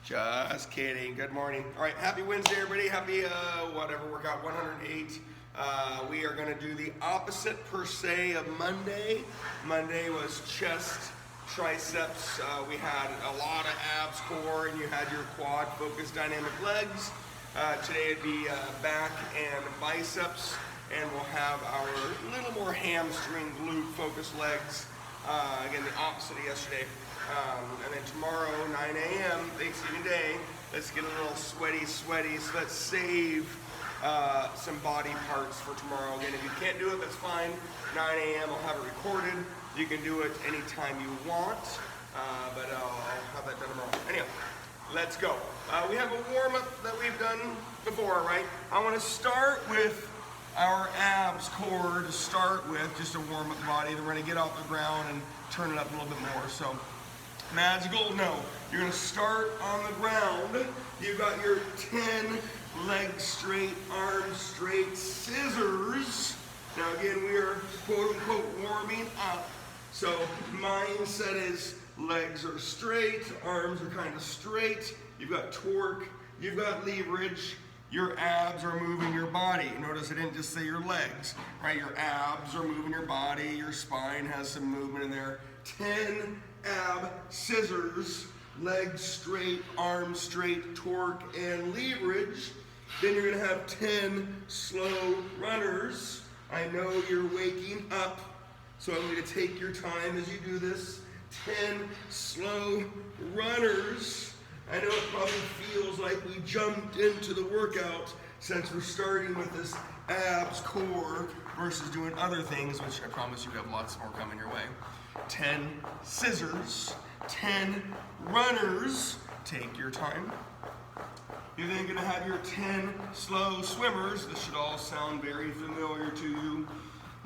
Just kidding. Good morning. All right, happy Wednesday, everybody. Happy whatever workout 108. We are going to do the opposite per se of Monday. Monday was chest, triceps. We had a lot of abs, core, and you had your quad focused dynamic legs. Today it'd be back and biceps, and we'll have our little more hamstring, glute focused legs. Again, the opposite of yesterday. And then tomorrow, 9 a.m., Thanksgiving Day, let's get a little sweaty, so let's save some body parts for tomorrow. Again, if you can't do it, that's fine. 9 a.m., I'll have it recorded. You can do it anytime you want, but I'll have that done tomorrow. Anyway, let's go. We have a warm-up that we've done before, right? I want to start with our abs core to start with, just to warm up the body. Then we're going to get off the ground and turn it up a little bit more. So, magical? No. You're going to start on the ground. You've got your 10 legs straight, arms straight, scissors. Now again, we are quote unquote warming up. So mindset is legs are straight, arms are kind of straight. You've got torque, you've got leverage. Your abs are moving your body. Notice I didn't just say your legs, right? Your abs are moving your body. Your spine has some movement in there. 10 ab scissors, legs straight, arms straight, torque, and leverage. Then you're gonna have 10 slow runners. I know you're waking up, so I'm going to take your time as you do this. 10 slow runners. I know it probably feels like we jumped into the workout since we're starting with this abs core versus doing other things, which I promise you have lots more coming your way. 10 scissors, 10 runners. Take your time. You're then going to have your 10 slow swimmers. This should all sound very familiar to you.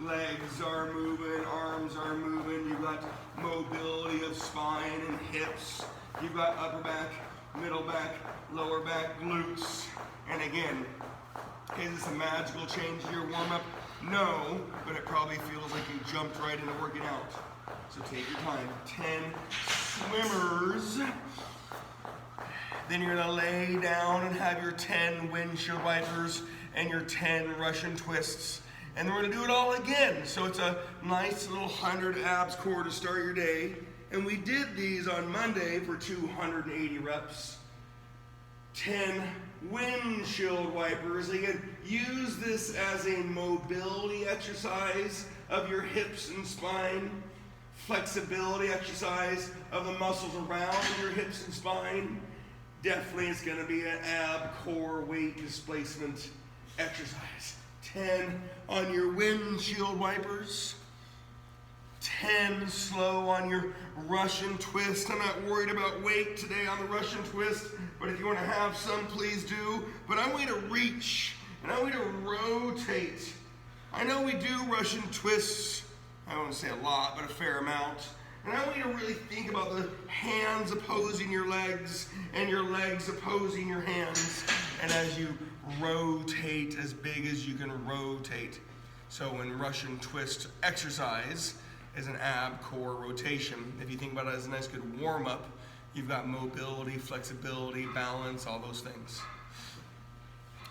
Legs are moving, arms are moving. You've got mobility of spine and hips. You've got upper back, middle back, lower back, glutes. And again, is this a magical change to your warm-up? No, but it probably feels like you jumped right into working out. So take your time. 10 swimmers. Then you're gonna lay down and have your 10 windshield wipers and your 10 Russian twists. And then we're gonna do it all again. So it's a nice little 100 abs core to start your day. And we did these on Monday for 280 reps. 10 windshield wipers. Again, use this as a mobility exercise of your hips and spine. Flexibility exercise of the muscles around your hips and spine. Definitely it's going to be an ab core weight displacement exercise. 10 on your windshield wipers. 10 slow on your Russian twist. I'm not worried about weight today on the Russian twist, but if you want to have some, please do. But I want you to reach, and I want you to rotate. I know we do Russian twists, I won't say a lot, but a fair amount. And I want you to really think about the hands opposing your legs and your legs opposing your hands. And as you rotate as big as you can rotate. So in Russian twist exercise is an ab core rotation. If you think about it as a nice good warm up, you've got mobility, flexibility, balance, all those things.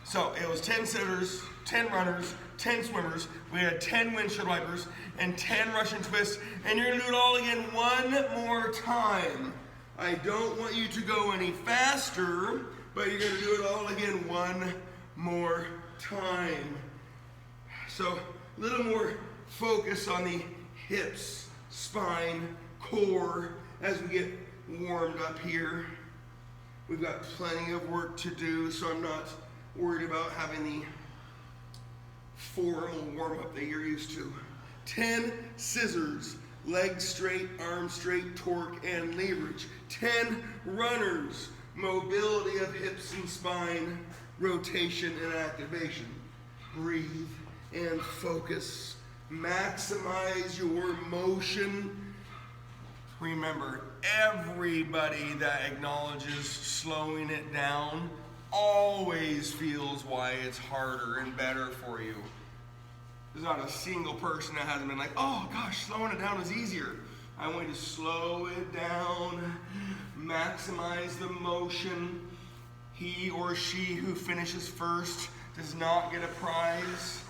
So it was 10 sitters, 10 runners, 10 swimmers. We had 10 windshield wipers and 10 Russian twists. And you're gonna do it all again one more time. I don't want you to go any faster, but you're gonna do it all again one more time. So a little more focus on the hips, spine, core as we get warmed up here. We've got plenty of work to do, so I'm not worried about having the formal warm-up that you're used to. 10 scissors, legs straight, arms straight, torque, and leverage. 10 runners, mobility of hips and spine, rotation and activation. Breathe and focus. Maximize your motion. Remember, everybody that acknowledges slowing it down always feels why it's harder and better for you. There's not a single person that hasn't been like, oh gosh, slowing it down is easier. I want you to slow it down, maximize the motion. He or she who finishes first does not get a prize,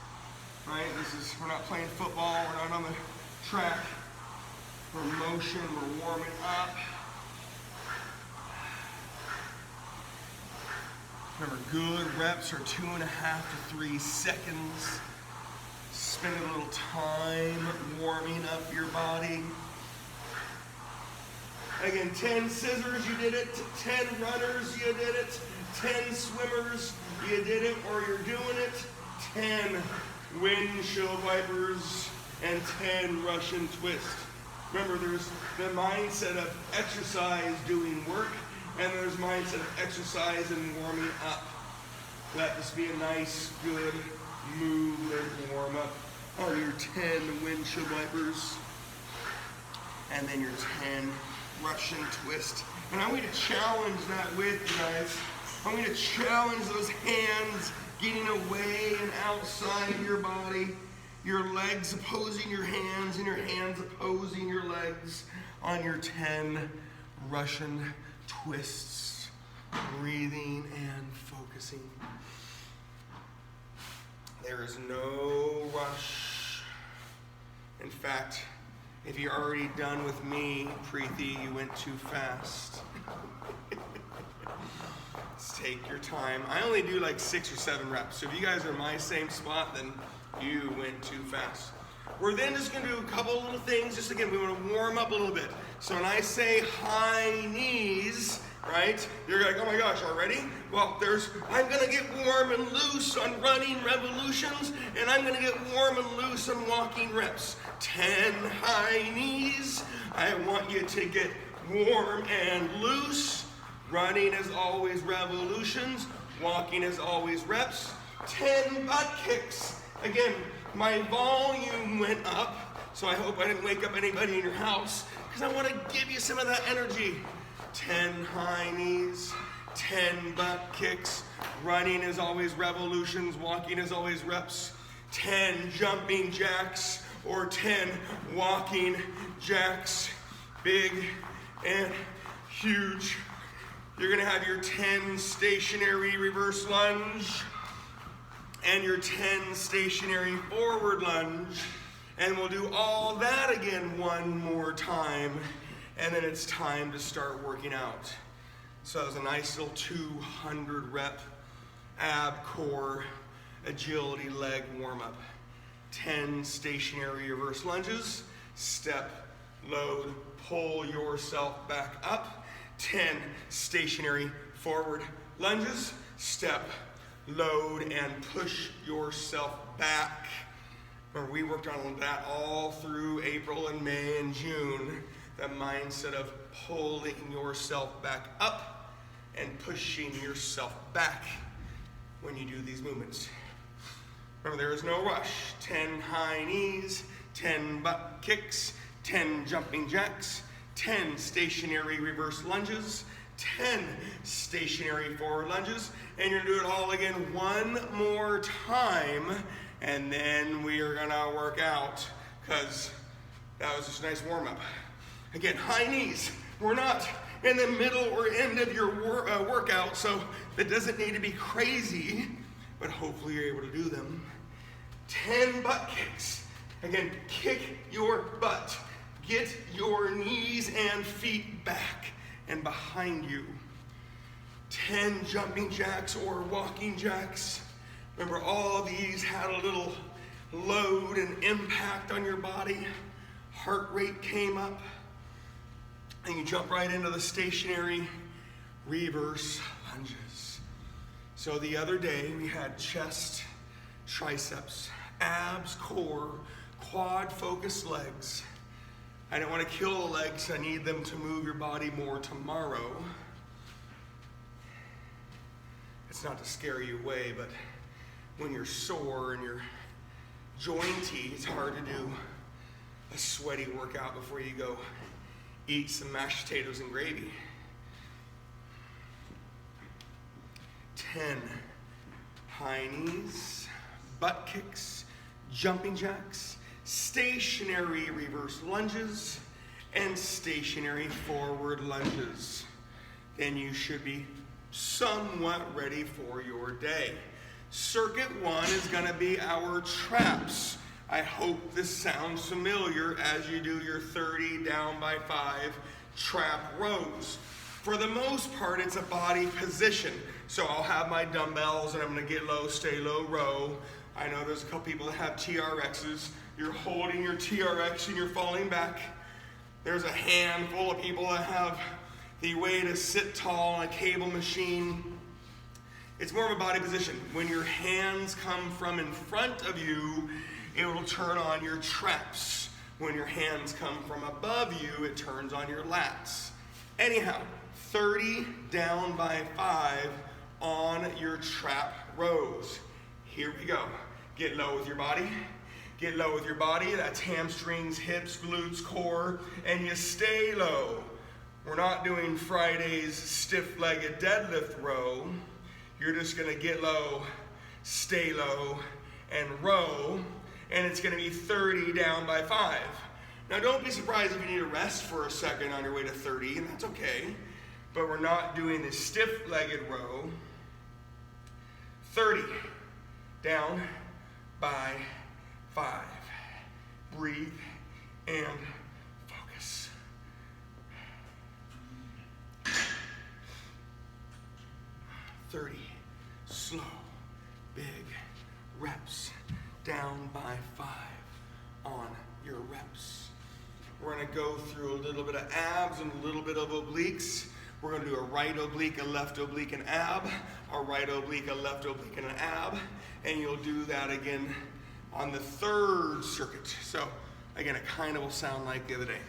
right? We're not playing football, we're not on the track. We're motion, we're warming up. Remember, good reps are 2.5 to 3 seconds. Spend a little time warming up your body. Again, 10 scissors, you did it. 10 runners, you did it. 10 swimmers, you did it, or you're doing it. 10 windshield wipers and 10 Russian twists. Remember, there's the mindset of exercise doing work, and there's mindset of exercise and warming up. Let this be a nice, good move and warm up on your 10 windshield wipers, and then your 10 Russian twist. And I want you to challenge that with you guys. I want you to challenge those hands getting away and outside of your body. Your legs opposing your hands and your hands opposing your legs on your 10 Russian twists. Breathing and focusing. There is no rush. In fact, if you're already done with me, Preeti, you went too fast. Let's take your time. I only do like 6 or 7 reps. So if you guys are in my same spot, then you went too fast. We're then just going to do a couple little things. Just again, we want to warm up a little bit. So when I say high knees, right, you're like, oh my gosh, already? Well, I'm going to get warm and loose on running revolutions, and I'm going to get warm and loose on walking reps. 10 high knees. I want you to get warm and loose. Running is always revolutions. Walking is always reps. 10 butt kicks. Again, my volume went up, so I hope I didn't wake up anybody in your house, because I want to give you some of that energy. 10 high knees, 10 butt kicks. Running is always revolutions. Walking is always reps. 10 jumping jacks or 10 walking jacks. Big and huge. You're going to have your 10 stationary reverse lunge and your 10 stationary forward lunge. And we'll do all that again one more time. And then it's time to start working out. So that was a nice little 200 rep ab core agility leg warm up. 10 stationary reverse lunges. Step, load, pull yourself back up. 10 stationary forward lunges. Step, load, and push yourself back. Remember, we worked on that all through April and May and June. The mindset of pulling yourself back up and pushing yourself back when you do these movements. Remember, there is no rush. 10 high knees, 10 butt kicks, 10 jumping jacks, 10 stationary reverse lunges, 10 stationary forward lunges, and you're gonna do it all again one more time, and then we are gonna work out, because that was just a nice warm-up. Again, high knees. We're not in the middle or end of your workout, so it doesn't need to be crazy, but hopefully you're able to do them. 10 butt kicks. Again, kick your butt. Get your knees and feet back and behind you. 10 jumping jacks or walking jacks. Remember, all of these had a little load and impact on your body. Heart rate came up. And you jump right into the stationary reverse lunges. So the other day we had chest, triceps, abs, core, quad focused legs. I don't want to kill the legs. I need them to move your body more tomorrow. It's not to scare you away, but when you're sore and you're jointy, it's hard to do a sweaty workout before you go eat some mashed potatoes and gravy. 10 high knees, butt kicks, jumping jacks, stationary reverse lunges, and stationary forward lunges. then you should be somewhat ready for your day. Circuit 1 is going to be our traps. I hope this sounds familiar as you do your 30 down by 5 trap rows. For the most part, it's a body position. So I'll have my dumbbells and I'm going to get low, stay low, row. I know there's a couple people that have TRXs. You're holding your TRX and you're falling back. There's a handful of people that have the way to sit tall on a cable machine. It's more of a body position. When your hands come from in front of you, it will turn on your traps. When your hands come from above you, it turns on your lats. Anyhow, 30 down by 5 on your trap rows. Here we go. Get low with your body. Get low with your body. That's hamstrings, hips, glutes, core, and you stay low. We're not doing Friday's stiff-legged deadlift row. You're just gonna get low, stay low, and row, and it's gonna be 30 down by 5. Now don't be surprised if you need to rest for a second on your way to 30, and that's okay, but we're not doing the stiff-legged row. 30 down by 5. Breathe and focus. Slow, big reps, down by 5 on your reps. We're going to go through a little bit of abs and a little bit of obliques. We're going to do a right oblique, a left oblique, an ab, a right oblique, a left oblique, and an ab, and you'll do that again on the 3rd circuit. So again, it kind of will sound like the other day.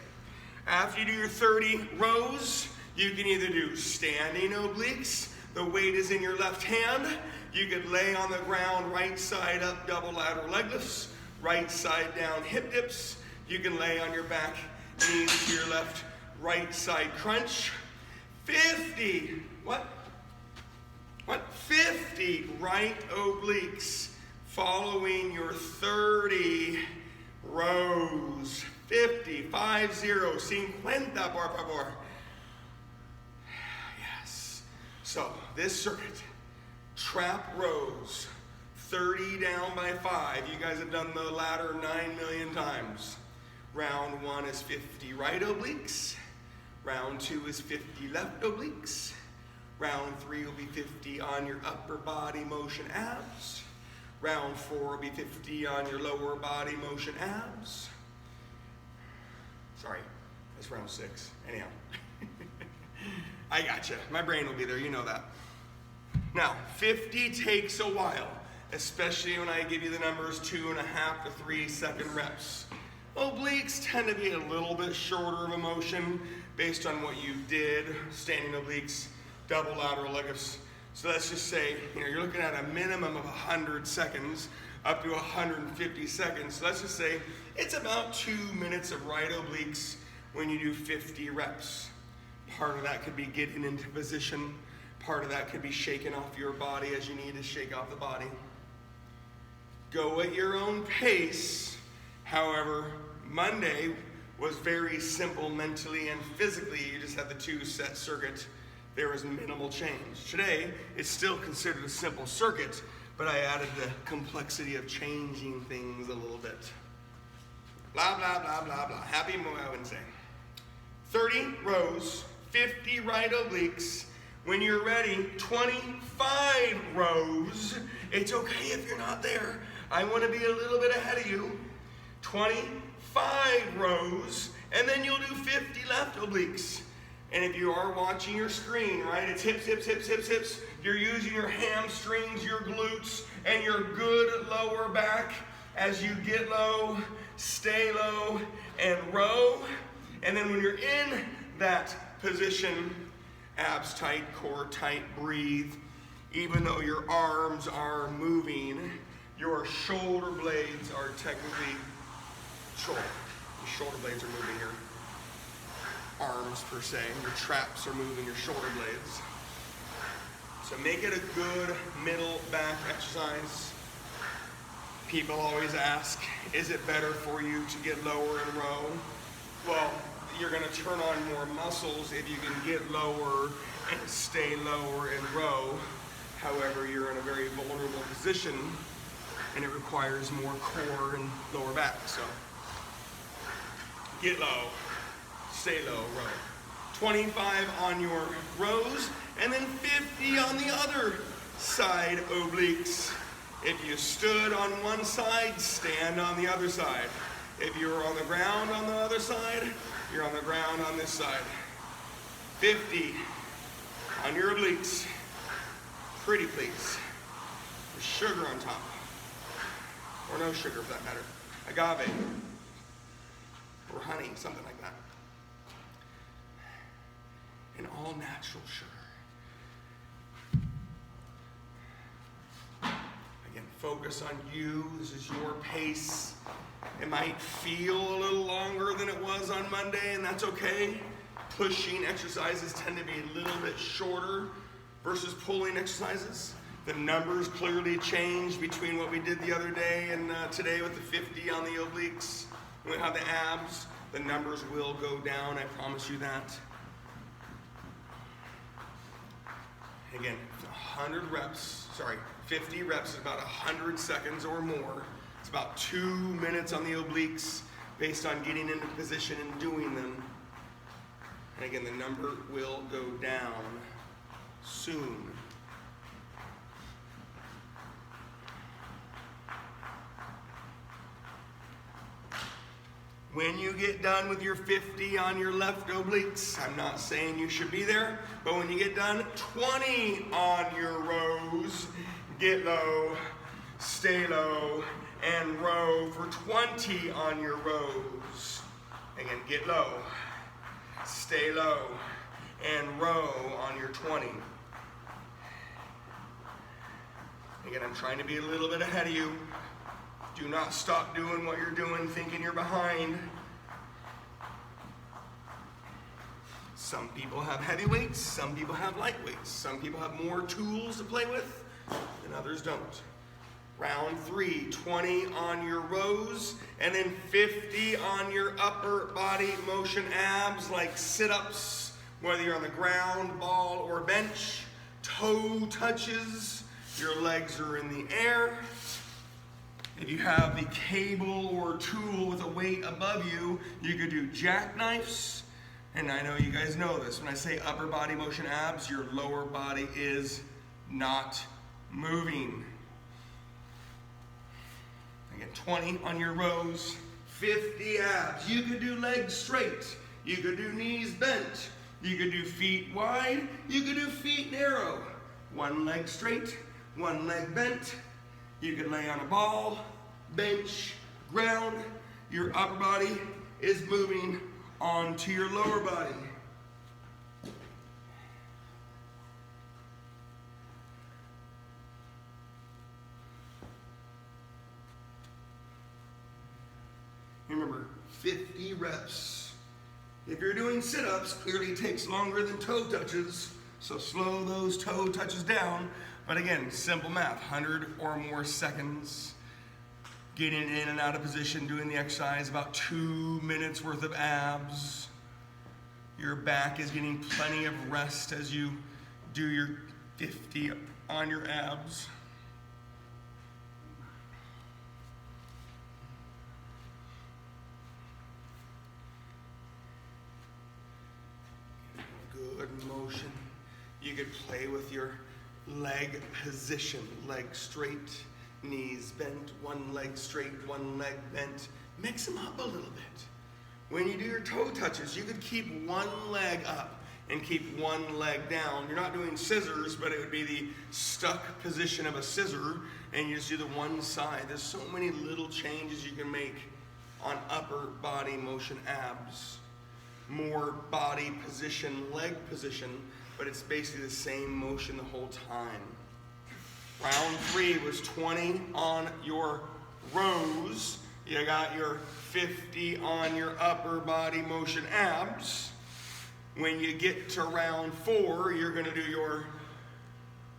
After you do your 30 rows, you can either do standing obliques. The weight is in your left hand. You could lay on the ground, right side up, double lateral leg lifts, right side down hip dips. You can lay on your back, knees to your left, right side crunch. 50, what? 50 right obliques following your 30 rows. 50, 50, 50, por favor. Yes. So this circuit, trap rows, 30 down by 5. You guys have done the ladder 9 million times. Round 1 is 50 right obliques. Round 2 is 50 left obliques. Round 3 will be 50 on your upper body motion abs. Round 4 will be 50 on your lower body motion abs. Sorry, that's round 6. Anyhow, I gotcha. My brain will be there, you know that. Now, 50 takes a while, especially when I give you the numbers 2.5 to 3 second reps. Obliques tend to be a little bit shorter of a motion based on what you did. Standing obliques, double lateral leg lifts. So let's just say, you're looking at a minimum of 100 seconds up to 150 seconds. So let's just say it's about 2 minutes of right obliques when you do 50 reps. Part of that could be getting into position. Part of that could be shaking off your body as you need to shake off the body. Go at your own pace. However, Monday was very simple mentally and physically. You just had the 2 set circuit. There was minimal change. Today, it's still considered a simple circuit, but I added the complexity of changing things a little bit. Blah, blah, blah, blah, blah. Happy Wednesday. 30 rows, 50 right obliques. When you're ready, 25 rows. It's okay if you're not there. I want to be a little bit ahead of you. 25 rows, and then you'll do 50 left obliques. And if you are watching your screen, right, it's hips, hips, hips, hips, hips. You're using your hamstrings, your glutes, and your good lower back as you get low, stay low, and row. And then when you're in that position, abs tight, core tight, breathe. Even though your arms are moving, your shoulder blades are technically short. Your shoulder blades are moving here. Arms per se, your traps are moving your shoulder blades. So make it a good middle back exercise. People always ask, is it better for you to get lower and row? Well, you're gonna turn on more muscles if you can get lower and stay lower and row. However, you're in a very vulnerable position and it requires more core and lower back. So get low, stay low, row. 25 on your rows, and then 50 on the other side obliques. If you stood on one side, stand on the other side. If you're on the ground on the other side, you're on the ground on this side. 50 on your obliques. Pretty please. With sugar on top. Or no sugar for that matter. Agave. Or honey, something like that. And all natural sugar. Again, focus on you. This is your pace. It might feel a little longer than it was on Monday, and that's okay. Pushing exercises tend to be a little bit shorter versus pulling exercises. The numbers clearly change between what we did the other day and today with the 50 on the obliques. When we have the abs, the numbers will go down, I promise you that. Again, 50 reps is about 100 seconds or more. It's about 2 minutes on the obliques based on getting into position and doing them. And again, the number will go down soon. When you get done with your 50 on your left obliques, I'm not saying you should be there, but when you get done, 20 on your rows, get low, stay low, and row for 20 on your rows. Again, get low, stay low, and row on your 20. Again, I'm trying to be a little bit ahead of you. Do not stop doing what you're doing thinking you're behind. Some people have heavy weights, some people have light weights, some people have more tools to play with, and others don't. Round 3, 20 on your rows, and then 50 on your upper body motion abs, like sit-ups, whether you're on the ground, ball, or bench. Toe touches, your legs are in the air. If you have the cable or tool with a weight above you, you could do jackknifes. And I know you guys know this. When I say upper body motion abs, your lower body is not moving. Again, 20 on your rows, 50 abs. You could do legs straight. You could do knees bent. You could do feet wide. You could do feet narrow. One leg straight, one leg bent. You can lay on a ball, bench, ground. Your upper body is moving onto your lower body. Remember, 50 reps. If you're doing sit-ups, clearly takes longer than toe touches, so slow those toe touches down. But again, simple math, 100 or more seconds, getting in and out of position, doing the exercise, about 2 minutes worth of abs. Your back is getting plenty of rest as you do your 50 on your abs. Good motion. You could play with your leg position, leg straight, knees bent, one leg straight, one leg bent. Mix them up a little bit. When you do your toe touches, you could keep one leg up and keep one leg down. You're not doing scissors, but it would be the stuck position of a scissor, and you just do the one side. There's so many little changes you can make on upper body motion abs. More body position, leg position, but it's basically the same motion the whole time. Round 3 was 20 on your rows. You got your 50 on your upper body motion abs. When you get to round 4, you're gonna do your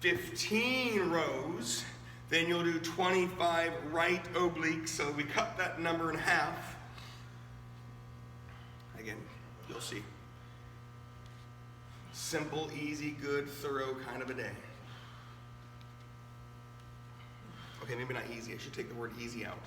15 rows. Then you'll do 25 right obliques. So we cut that number in half. Again, you'll see. simple, easy, good, thorough kind of a day. Okay, maybe not easy. I should take the word easy out.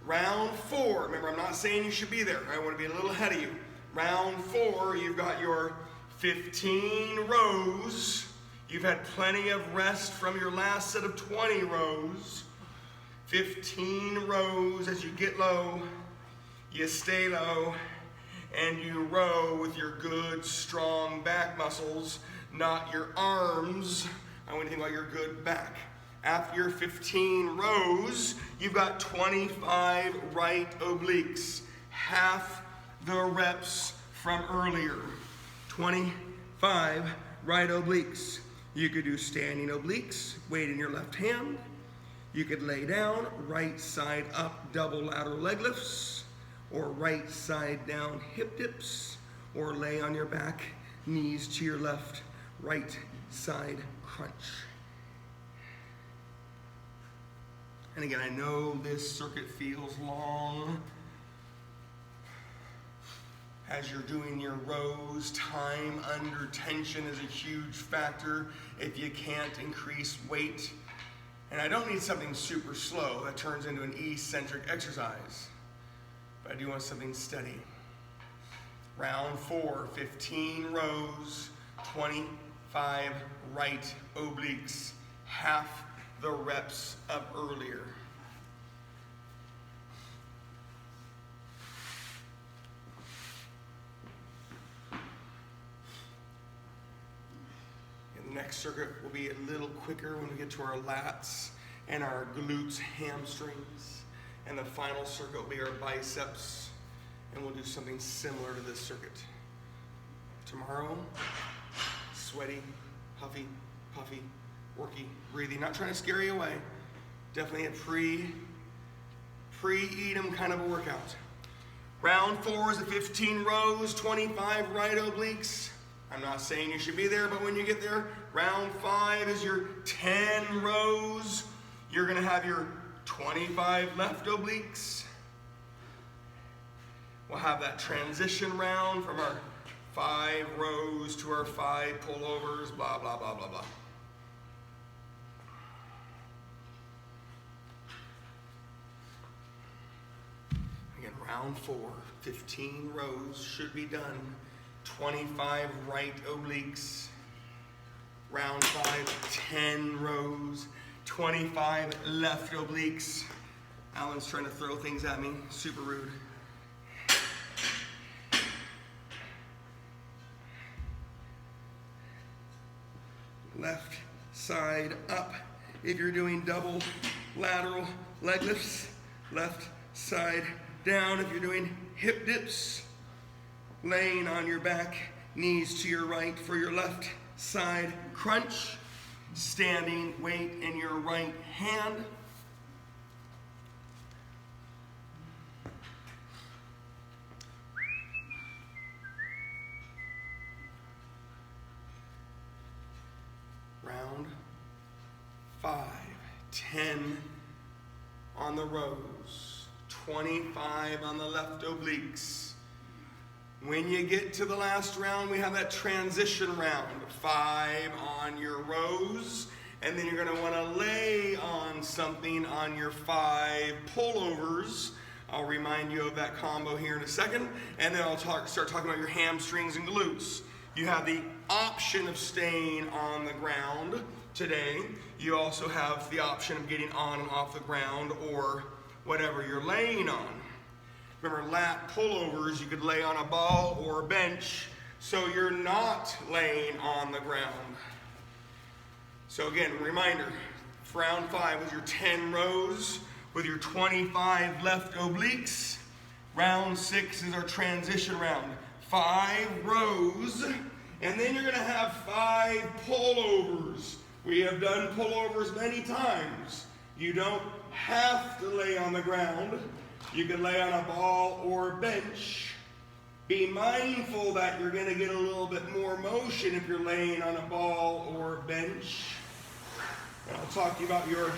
Round 4. Remember, I'm not saying you should be there. I want to be a little ahead of you. Round 4, you've got your 15 rows. You've had plenty of rest from your last set of 20 rows. 15 rows. As you get low, you stay low, and you row with your good, strong back muscles, not your arms. I want you to think about your good back. After your 15 rows, you've got 25 right obliques, half the reps from earlier. 25 right obliques. You could do standing obliques, weight in your left hand. You could lay down, right side up, double lateral leg lifts, or right side down hip dips, or lay on your back, knees to your left, right side crunch. And again, I know this circuit feels long. As you're doing your rows, time under tension is a huge factor if you can't increase weight. And I don't need something super slow that turns into an eccentric exercise, but I do want something steady. Round 4, 15 rows, 25 right obliques, half the reps up earlier. And the next circuit will be a little quicker when we get to our lats and our glutes, hamstrings. And the final circuit will be our biceps, and we'll do something similar to this circuit. Tomorrow, sweaty, huffy, puffy, worky, breathy. Not trying to scare you away. Definitely a pre-eat 'em kind of a workout. Round 4 is the 15 rows, 25 right obliques. I'm not saying you should be there, but when you get there, round 5 is your 10 rows. You're gonna have your 25 left obliques. We'll have that transition round from our 5 rows to our 5 pullovers, blah, blah, blah, blah, blah. Again, round 4, 15 rows should be done. 25 right obliques. Round 5, 10 rows. 25 left obliques. Alan's trying to throw things at me. Super rude. Left side up. If you're doing double lateral leg lifts, left side down. If you're doing hip dips, laying on your back, knees to your right for your left side crunch. Standing, weight in your right hand. Round 5, 10 on the rows, 25 on the left obliques. When you get to the last round, we have that transition round. 5 on your rows, and then you're gonna wanna lay on something on your 5 pullovers. I'll remind you of that combo here in a second, and then I'll start talking about your hamstrings and glutes. You have the option of staying on the ground today. You also have the option of getting on and off the ground or whatever you're laying on. Remember, lat pullovers, you could lay on a ball or a bench, so you're not laying on the ground. So again, reminder, round 5 with your 10 rows, with your 25 left obliques. Round 6 is our transition round. 5 rows, and then you're gonna have 5 pullovers. We have done pullovers many times. You don't have to lay on the ground. You can lay on a ball or a bench. Be mindful that you're going to get a little bit more motion if you're laying on a ball or a bench. And I'll talk to you about your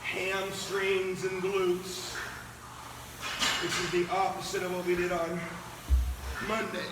hamstrings and glutes. This is the opposite of what we did on Monday.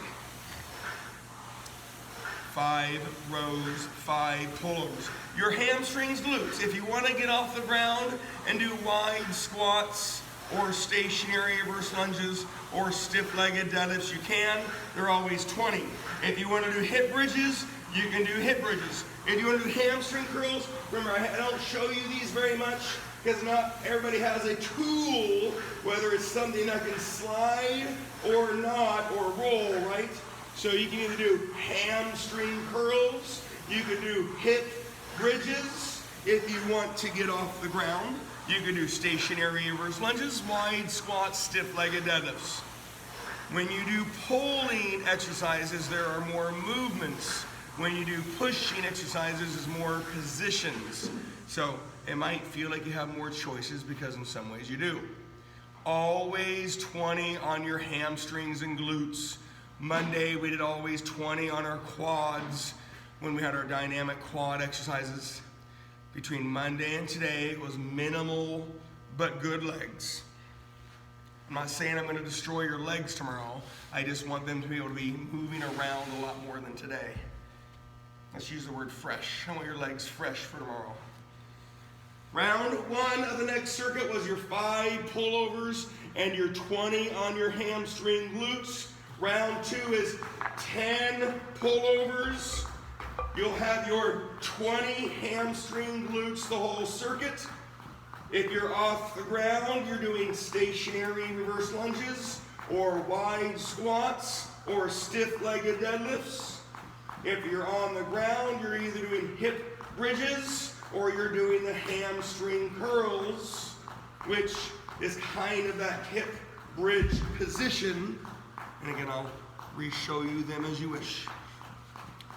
5 rows, 5 pullovers. Your hamstrings, glutes. If you want to get off the ground and do wide squats or stationary reverse lunges or stiff-legged deadlifts, you can. They're always 20. If you want to do hip bridges, you can do hip bridges. If you want to do hamstring curls, remember I don't show you these very much because not everybody has a tool, whether it's something that can slide or not, or roll, right? So you can either do hamstring curls, you can do hip bridges if you want to get off the ground. You can do stationary reverse lunges, wide squats, stiff-legged deadlifts. When you do pulling exercises, there are more movements. When you do pushing exercises, there's more positions. So it might feel like you have more choices because in some ways you do. Always 20 on your hamstrings and glutes. Monday we did always 20 on our quads when we had our dynamic quad exercises. Between Monday and today, it was minimal but good legs. I'm not saying I'm going to destroy your legs tomorrow. I just want them to be able to be moving around a lot more than today. Let's use the word fresh. I want your legs fresh for tomorrow. Round 1 of the next circuit was your 5 pullovers and your 20 on your hamstring glutes. Round 2 is 10 pullovers. You'll have your 20 hamstring glutes the whole circuit. If you're off the ground, you're doing stationary reverse lunges or wide squats or stiff-legged deadlifts. If you're on the ground, you're either doing hip bridges or you're doing the hamstring curls, which is kind of that hip bridge position. And again, I'll re-show you them as you wish.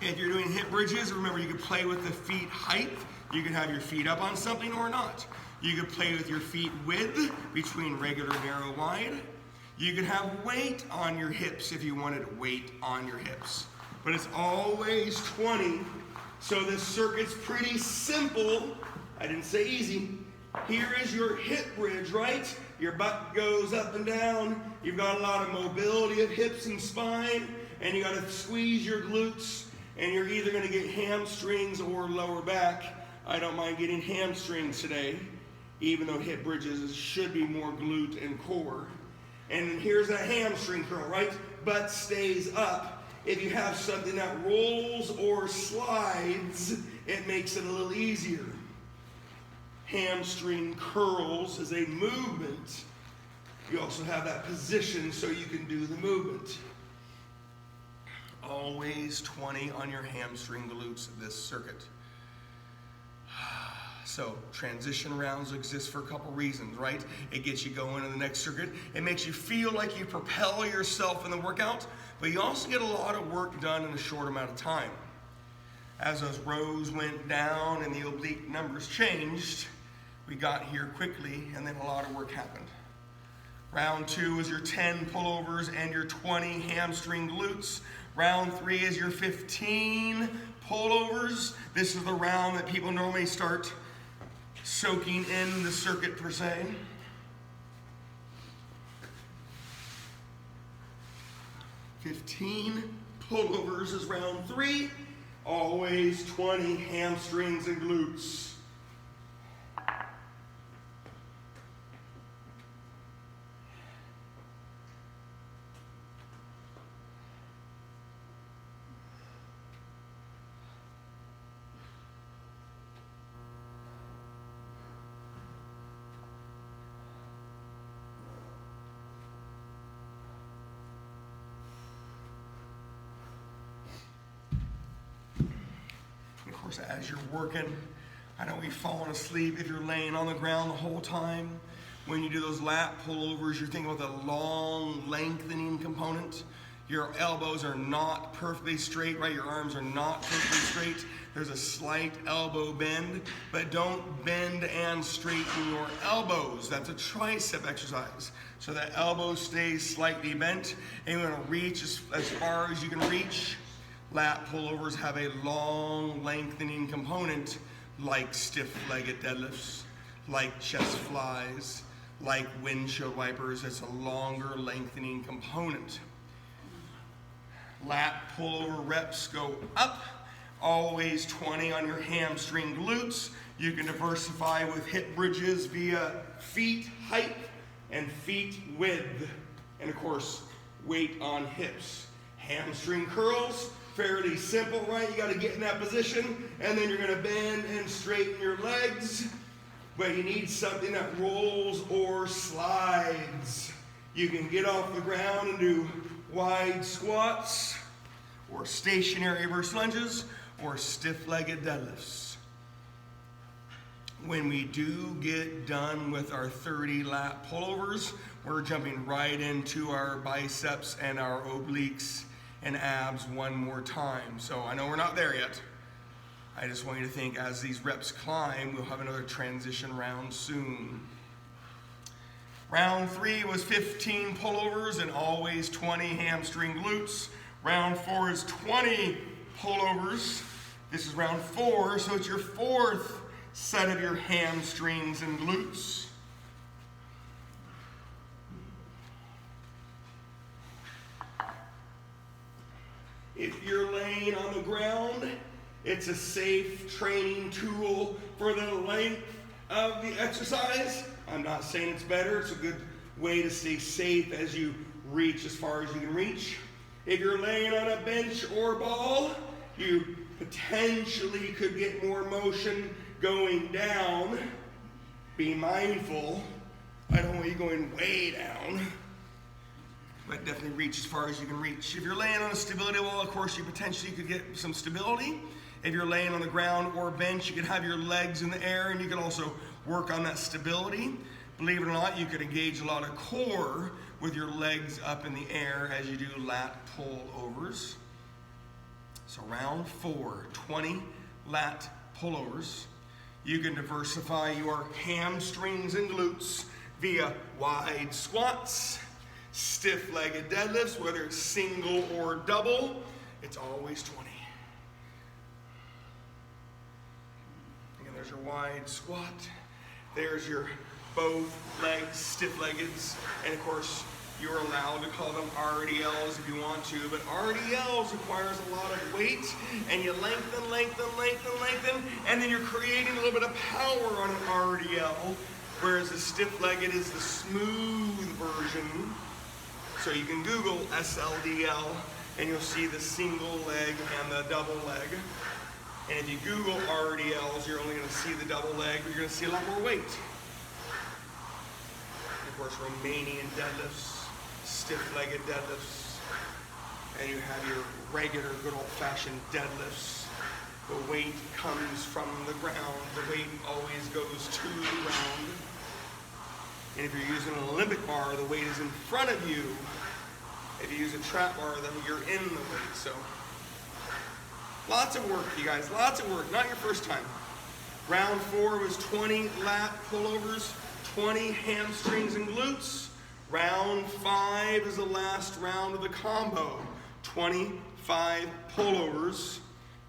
If you're doing hip bridges, remember you can play with the feet height. You can have your feet up on something or not. You can play with your feet width between regular, narrow, wide. You can have weight on your hips if you wanted weight on your hips. But it's always 20. So this circuit's pretty simple. I didn't say easy. Here is your hip bridge, right? Your butt goes up and down. You've got a lot of mobility of hips and spine, and you got to squeeze your glutes, and you're either going to get hamstrings or lower back. I don't mind getting hamstrings today, even though hip bridges should be more glute and core. And then here's that hamstring curl, right? Butt stays up. If you have something that rolls or slides, it makes it a little easier. Hamstring curls is a movement. You also have that position so you can do the movement. Always 20 on your hamstring glutes this circuit. So transition rounds exist for a couple reasons, right? It gets you going in the next circuit. It makes you feel like you propel yourself in the workout, but you also get a lot of work done in a short amount of time. As those rows went down and the oblique numbers changed, we got here quickly and then a lot of work happened. Round 2 is your 10 pullovers and your 20 hamstring glutes. Round 3 is your 15 pullovers. This is the round that people normally start soaking in the circuit per se. "15 pullovers is round 3. Always 20 hamstrings and glutes. As you're working, I know you've fallen asleep if you're laying on the ground the whole time. When you do those lat pullovers, you're thinking about the long lengthening component. Your elbows are not perfectly straight, right? Your arms are not perfectly straight. There's a slight elbow bend, but don't bend and straighten your elbows. That's a tricep exercise. So that elbow stays slightly bent, and you want to reach as far as you can reach. Lat pullovers have a long lengthening component like stiff-legged deadlifts, like chest flies, like windshield wipers. It's a longer lengthening component. lat pullover reps go up. Always 20 on your hamstring glutes. You can diversify with hip bridges via feet height and feet width. And of course, weight on hips. Hamstring curls, fairly simple, right? You gotta get in that position, and then you're gonna bend and straighten your legs. But you need something that rolls or slides. You can get off the ground and do wide squats, or stationary reverse lunges, or stiff-legged deadlifts. When we do get done with our 30 lat pullovers, we're jumping right into our biceps and our obliques and abs one more time. So I know we're not there yet. I just want you to think as these reps climb, we'll have another transition round soon. Round 3 was 15 pullovers and always 20 hamstring glutes. Round 4 is 20 pullovers. This is round 4, so it's your 4th set of your hamstrings and glutes. If you're laying on the ground, it's a safe training tool for the length of the exercise. I'm not saying it's better. It's a good way to stay safe as you reach as far as you can reach. If you're laying on a bench or ball, you potentially could get more motion going down. Be mindful. I don't want you going way down, but definitely reach as far as you can reach. If you're laying on a stability wall, of course, you potentially could get some stability. If you're laying on the ground or bench, you can have your legs in the air, and you can also work on that stability. Believe it or not, you could engage a lot of core with your legs up in the air as you do lat pullovers. So round 4, 20 lat pullovers. You can diversify your hamstrings and glutes via wide squats, stiff-legged deadlifts, whether it's single or double. It's always 20. Again, there's your wide squat. There's your both legs, stiff-leggeds, and of course, you're allowed to call them RDLs if you want to, but RDLs requires a lot of weight, and you lengthen, and then you're creating a little bit of power on an RDL, whereas the stiff-legged is the smooth version. So you can Google SLDL, and you'll see the single leg and the double leg. And if you Google RDLs, you're only going to see the double leg, but you're going to see a lot more weight. And of course, Romanian deadlifts, stiff-legged deadlifts, and you have your regular good old-fashioned deadlifts. The weight comes from the ground. The weight always goes to the ground. And if you're using an Olympic bar, the weight is in front of you. If you use a trap bar, then you're in the weight. So lots of work, you guys, lots of work. Not your first time. Round 4 was 20 lat pullovers, 20 hamstrings and glutes. Round 5 is the last round of the combo. 25 pullovers,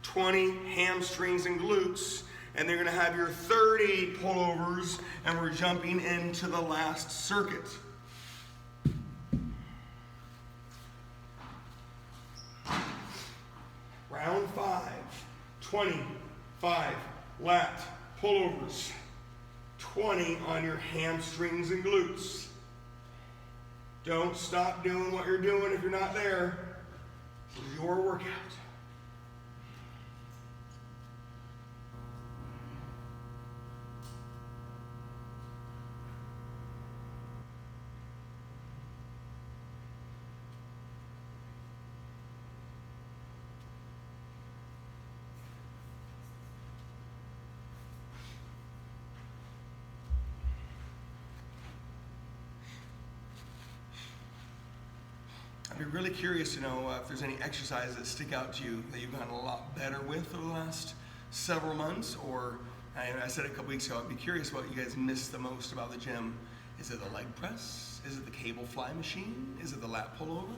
20 hamstrings and glutes, and they're gonna have your 30 pullovers, and we're jumping into the last circuit. Round 5, 25 lat pullovers, 20 on your hamstrings and glutes. Don't stop doing what you're doing if you're not there. This is your workout. I'd be really curious to know if there's any exercises that stick out to you that you've gotten a lot better with over the last several months, or I said a couple weeks ago, I'd be curious what you guys miss the most about the gym. Is it the leg press? Is it the cable fly machine? Is it the lat pullover?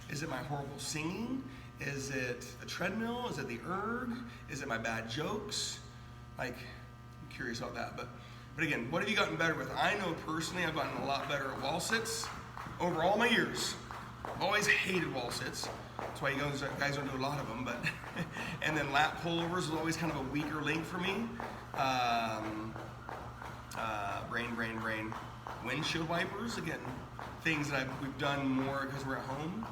Is it my horrible singing? Is it the treadmill? Is it the erg? Is it my bad jokes? Like, I'm curious about that. But again, what have you gotten better with? I know personally I've gotten a lot better at wall sits over all my years. I've always hated wall sits. That's why you guys don't do a lot of them, but and then lat pullovers was always kind of a weaker link for me. Brain. Windshield wipers, again, things that we've done more because we're at home.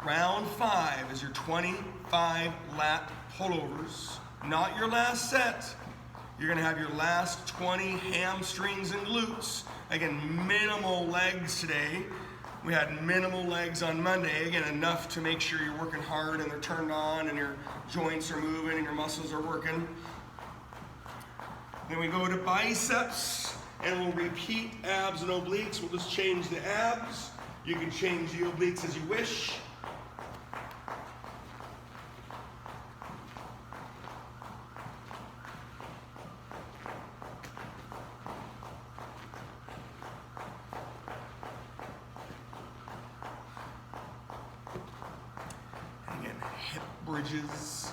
Round 5 is your 25 lat pullovers. Not your last set. You're gonna have your last 20 hamstrings and glutes. Again, minimal legs today. We had minimal legs on Monday. Again, enough to make sure you're working hard and they're turned on and your joints are moving and your muscles are working. Then we go to biceps and we'll repeat abs and obliques. We'll just change the abs. You can change the obliques as you wish. Again, hip bridges.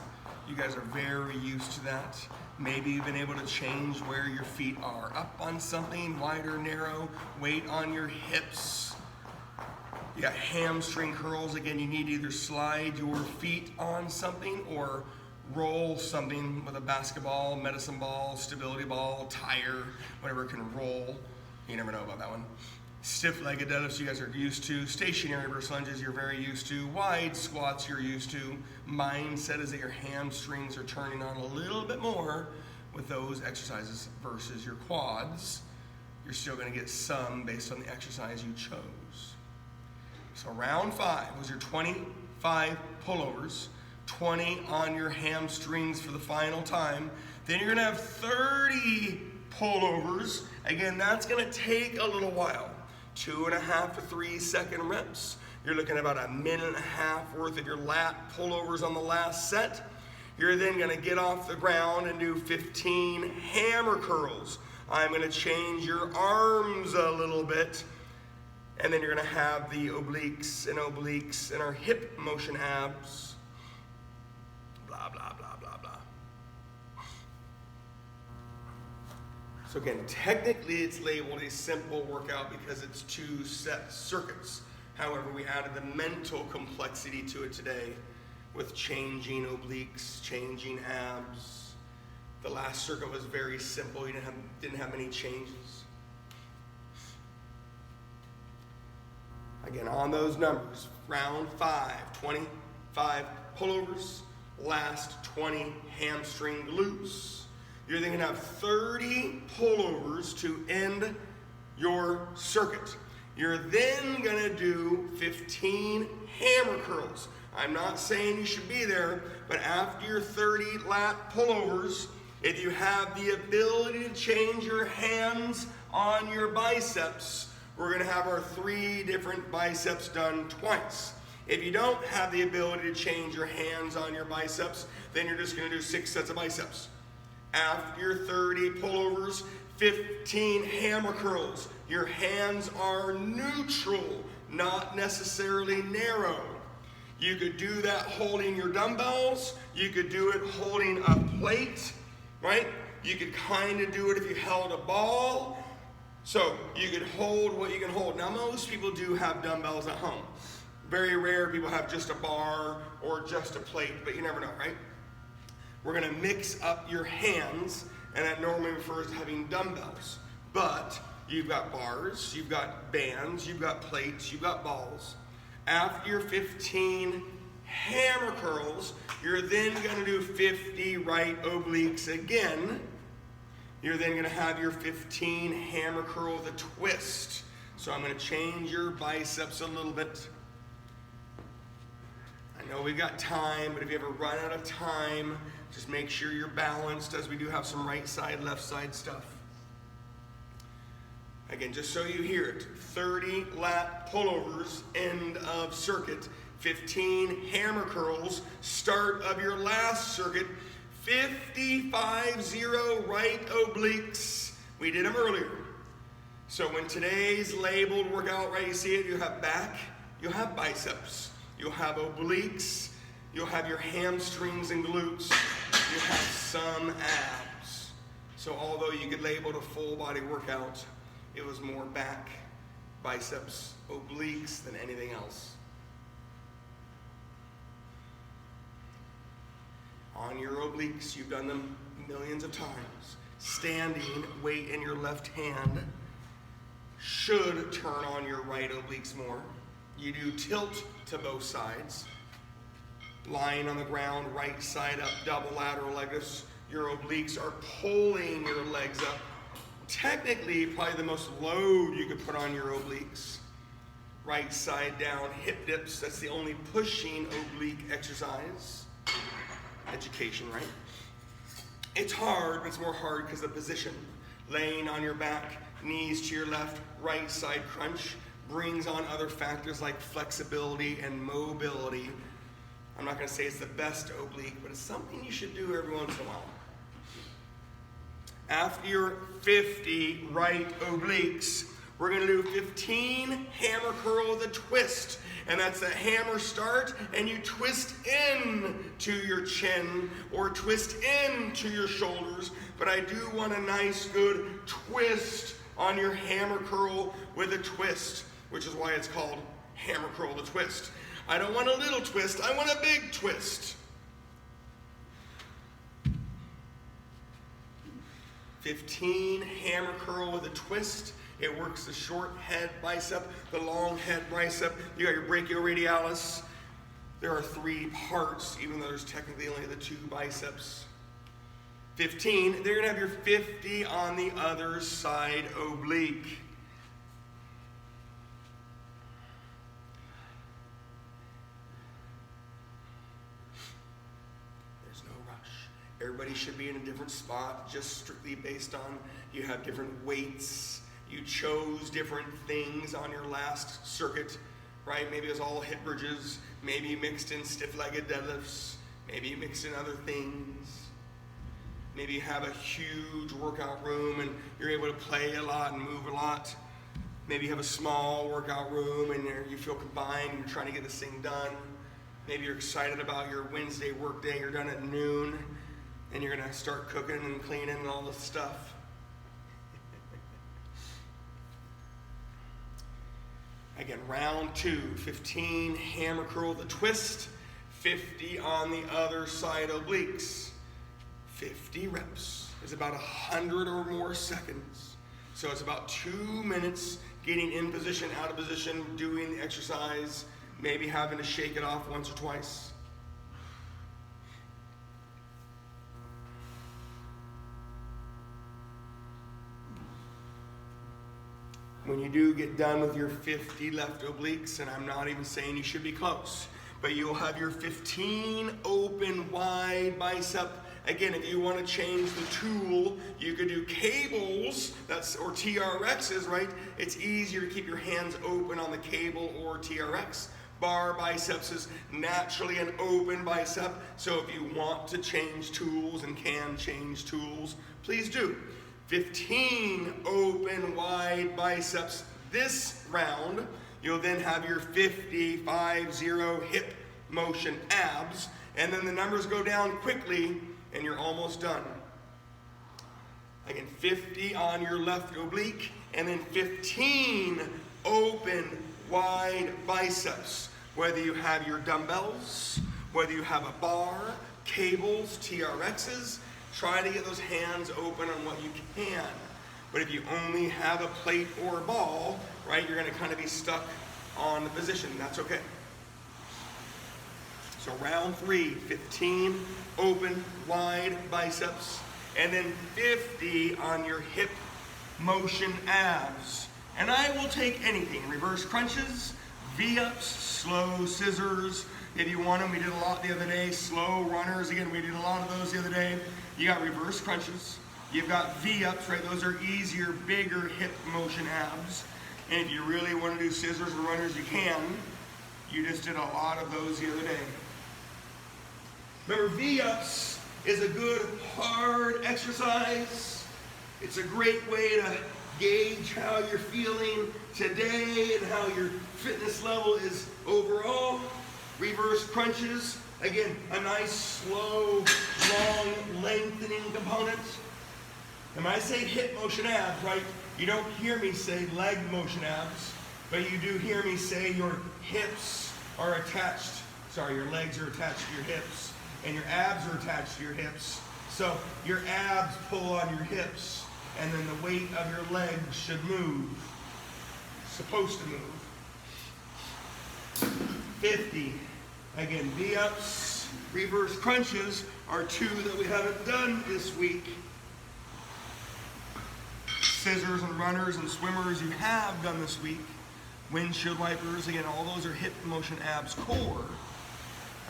You guys are very used to that. Maybe you've been able to change where your feet are. Up on something, wider, narrow, weight on your hips. You got hamstring curls. Again, you need to either slide your feet on something or roll something with a basketball, medicine ball, stability ball, tire, whatever can roll. You never know about that one. Stiff-legged deadlifts you guys are used to. Stationary reverse lunges you're very used to. Wide squats you're used to. Mindset is that your hamstrings are turning on a little bit more with those exercises versus your quads. You're still going to get some based on the exercise you chose. So round 5 was your 25 pullovers, 20 on your hamstrings for the final time. Then you're going to have 30 pullovers. Again, that's going to take a little while. 2.5 to 3 second reps. You're looking at about a minute and a half worth of your lat pullovers on the last set. You're then going to get off the ground and do 15 hammer curls. I'm going to change your arms a little bit. And then you're going to have the obliques and our hip motion abs. Blah, blah, blah, blah, blah. So again, technically it's labeled a simple workout because it's 2 set circuits. However, we added the mental complexity to it today with changing obliques, changing abs. The last circuit was very simple. You didn't have many changes. Again, on those numbers, round 5, 25 pullovers, last 20 hamstring glutes. You're then going to have 30 pullovers to end your circuit. You're then going to do 15 hammer curls. I'm not saying you should be there, but after your 30 lat pullovers, if you have the ability to change your hands on your biceps, we're going to have our 3 different biceps done twice. If you don't have the ability to change your hands on your biceps, then you're just going to do 6 sets of biceps. After your 30 pullovers, 15 hammer curls. Your hands are neutral, not necessarily narrow. You could do that holding your dumbbells. You could do it holding a plate, right? You could kind of do it if you held a ball. So you could hold what you can hold. Now most people do have dumbbells at home. Very rare people have just a bar or just a plate, but you never know, right? We're going to mix up your hands, and that normally refers to having dumbbells. But you've got bars, you've got bands, you've got plates, you've got balls. After your 15 hammer curls, you're then going to do 50 right obliques again. You're then going to have your 15 hammer curl with a twist. So I'm going to change your biceps a little bit. I know we've got time, but if you ever run out of time, just make sure you're balanced, as we do have some right side, left side stuff. Again, just so you hear it, 30 lat pullovers, end of circuit, 15 hammer curls, start of your last circuit, 50 right obliques. We did them earlier. So when today's labeled workout, right, you see it, you have back, you'll have biceps, you'll have obliques, you'll have your hamstrings and glutes, you'll have some abs. So although you could label it a full body workout, it was more back, biceps, obliques than anything else. on your obliques. You've done them millions of times. Standing, weight in your left hand should turn on your right obliques more. You do tilt to both sides. Lying on the ground, right side up, double lateral leg lifts. Your obliques are pulling your legs up. Technically, probably the most load you could put on your obliques. Right side down, hip dips. That's the only pushing oblique exercise. Education, right? It's hard, but it's more hard because of the position. Laying on your back, knees to your left, right side crunch brings on other factors like flexibility and mobility. I'm not going to say it's the best oblique, but it's something you should do every once in a while. After your 50 right obliques, we're going to do 15 hammer curl with a twist. And that's a hammer start, and you twist in to your chin or twist into your shoulders. But I do want a nice, good twist on your hammer curl with a twist, which is why it's called hammer curl with a twist. I don't want a little twist, I want a big twist. 15 hammer curl with a twist. It works the short head bicep, the long head bicep. You got your brachioradialis. There are 3 parts, even though there's technically only the 2 biceps. 15, they're gonna have your 50 on the other side oblique. There's no rush. Everybody should be in a different spot, just strictly based on you have different weights. You chose different things on your last circuit, right? Maybe it was all hip bridges. Maybe you mixed in stiff-legged deadlifts. Maybe you mixed in other things. Maybe you have a huge workout room and you're able to play a lot and move a lot. Maybe you have a small workout room and you feel combined and you're trying to get this thing done. Maybe you're excited about your Wednesday work day. You're done at noon and you're gonna start cooking and cleaning and all this stuff. Again, round 2, 15 hammer curl with a twist, 50 on the other side obliques. 50 reps is about 100 or more seconds. So it's about 2 minutes getting in position, out of position, doing the exercise, maybe having to shake it off once or twice. When you do get done with your 50 left obliques, and I'm not even saying you should be close, but you'll have your 15 open wide bicep. Again, if you want to change the tool, you could do cables, or TRXs, right? It's easier to keep your hands open on the cable or TRX. Bar biceps is naturally an open bicep, so if you want to change tools and can change tools, please do. 15 open wide biceps this round. You'll then have your 50 hip motion abs, and then the numbers go down quickly and you're almost done. Again, 50 on your left oblique and then 15 open wide biceps. Whether you have your dumbbells, whether you have a bar, cables, TRXs, try to get those hands open on what you can. But if you only have a plate or a ball, right, you're gonna kind of be stuck on the position. That's okay. So round 3, 15 open, wide biceps, and then 50 on your hip motion abs. And I will take anything, reverse crunches, V-ups, slow scissors. If you want them, we did a lot the other day. Slow runners, again, we did a lot of those the other day. You got reverse crunches. You've got V-ups, right? Those are easier, bigger hip motion abs. And if you really want to do scissors and runners, you can. You just did a lot of those the other day. Remember, V-ups is a good, hard exercise. It's a great way to gauge how you're feeling today and how your fitness level is overall. Reverse crunches, again, a nice, slow, long, lengthening component. And when I say hip motion abs, right, you don't hear me say leg motion abs, but you do hear me say your hips are attached, your legs are attached to your hips. and your abs are attached to your hips. So your abs pull on your hips, and then the weight of your legs should move. Supposed to move. 50. Again, V-ups, reverse crunches are 2 that we haven't done this week. Scissors and runners and swimmers you have done this week. Windshield wipers, again, all those are hip motion abs core.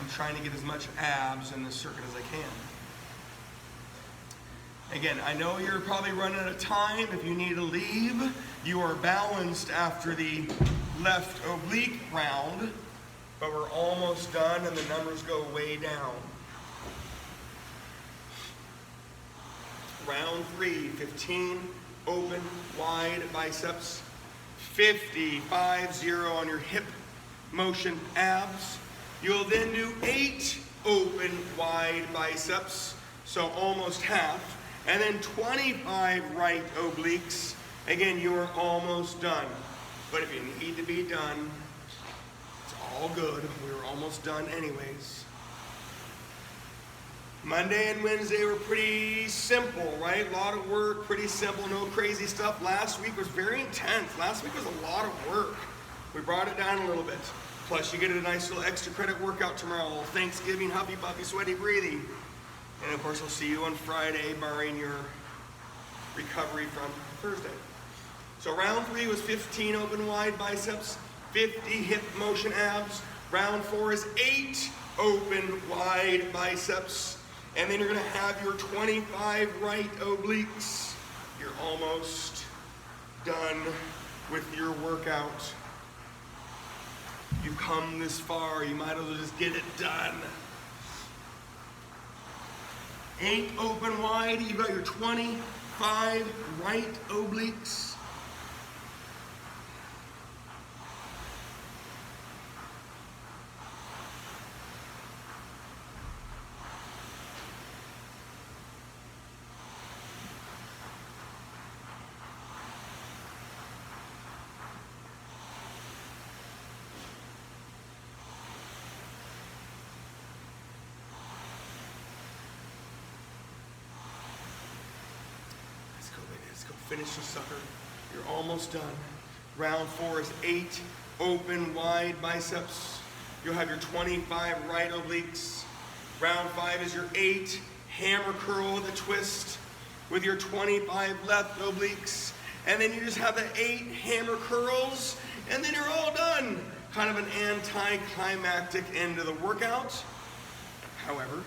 I'm trying to get as much abs in this circuit as I can. Again, I know you're probably running out of time. If you need to leave, you are balanced after the left oblique round, but we're almost done and the numbers go way down. Round 3, 15 open, wide biceps, 50 on your hip motion abs. You'll then do 8 open, wide biceps, so almost half. And then 25 right obliques. Again, you are almost done. But if you need to be done, it's all good. We're almost done anyways. Monday and Wednesday were pretty simple, right? A lot of work, pretty simple, no crazy stuff. Last week was very intense. Last week was a lot of work. We brought it down a little bit. Plus, you get a nice little extra credit workout tomorrow. Thanksgiving, huffy puffy, sweaty breathy. And of course, I'll see you on Friday, barring your recovery from Thursday. So round 3 was 15 open wide biceps, 50 hip motion abs. Round 4 is 8 open wide biceps. And then you're gonna have your 25 right obliques. You're almost done with your workout. You've come this far, you might as well just get it done. 8 open wide, you've got your 25 right obliques. Finish the sucker. You're almost done. Round 4 is 8 open wide biceps. You'll have your 25 right obliques. Round 5 is your 8 hammer curl with a twist with your 25 left obliques. And then you just have the 8 hammer curls, and then you're all done. Kind of an anticlimactic end of the workout. However,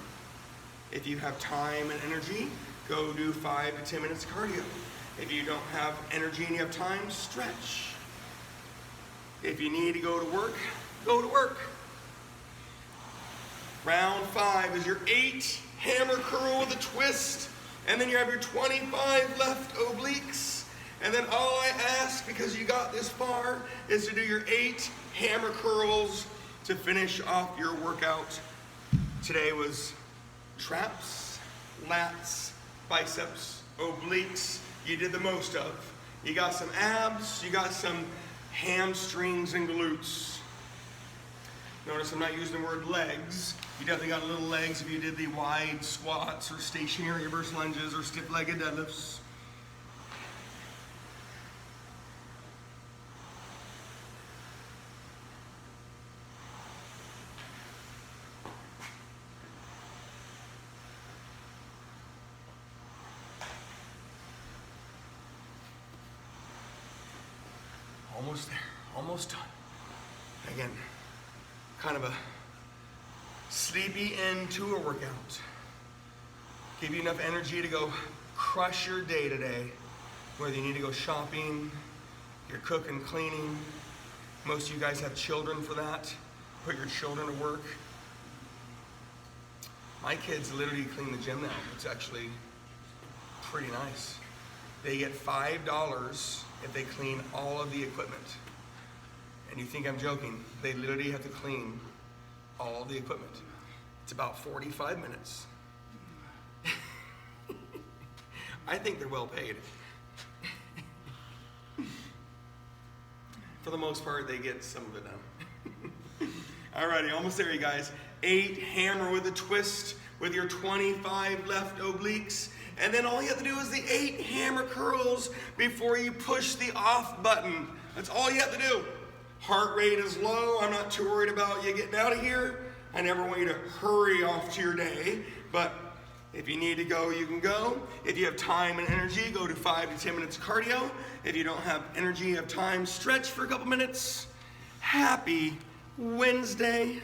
if you have time and energy, go do 5 to 10 minutes of cardio. If you don't have energy and you have time, stretch. If you need to go to work, go to work. Round 5 is your 8 hammer curl with a twist, and then you have your 25 left obliques. And then all I ask, because you got this far, is to do your 8 hammer curls to finish off your workout. Today was traps, lats, biceps, obliques. You did the most of. You got some abs, you got some hamstrings and glutes. Notice I'm not using the word legs. You definitely got little legs if you did the wide squats or stationary reverse lunges or stiff-legged deadlifts. Almost there, almost done. Again, kind of a sleepy end to a workout. Give you enough energy to go crush your day today. Whether you need to go shopping, you're cooking, cleaning. Most of you guys have children for that. Put your children to work. My kids literally clean the gym now. It's actually pretty nice. They get $5 if they clean all of the equipment. And you think I'm joking, they literally have to clean all the equipment. It's about 45 minutes. I think they're well paid. For the most part, they get some of it done. Alrighty, almost there, you guys. 8 hammer with a twist with your 25 left obliques. And then all you have to do is the 8 hammer curls before you push the off button. That's all you have to do. Heart rate is low. I'm not too worried about you getting out of here. I never want you to hurry off to your day, but if you need to go, you can go. If you have time and energy, go to 5 to 10 minutes cardio. If you don't have energy, you have time, stretch for a couple minutes. Happy Wednesday.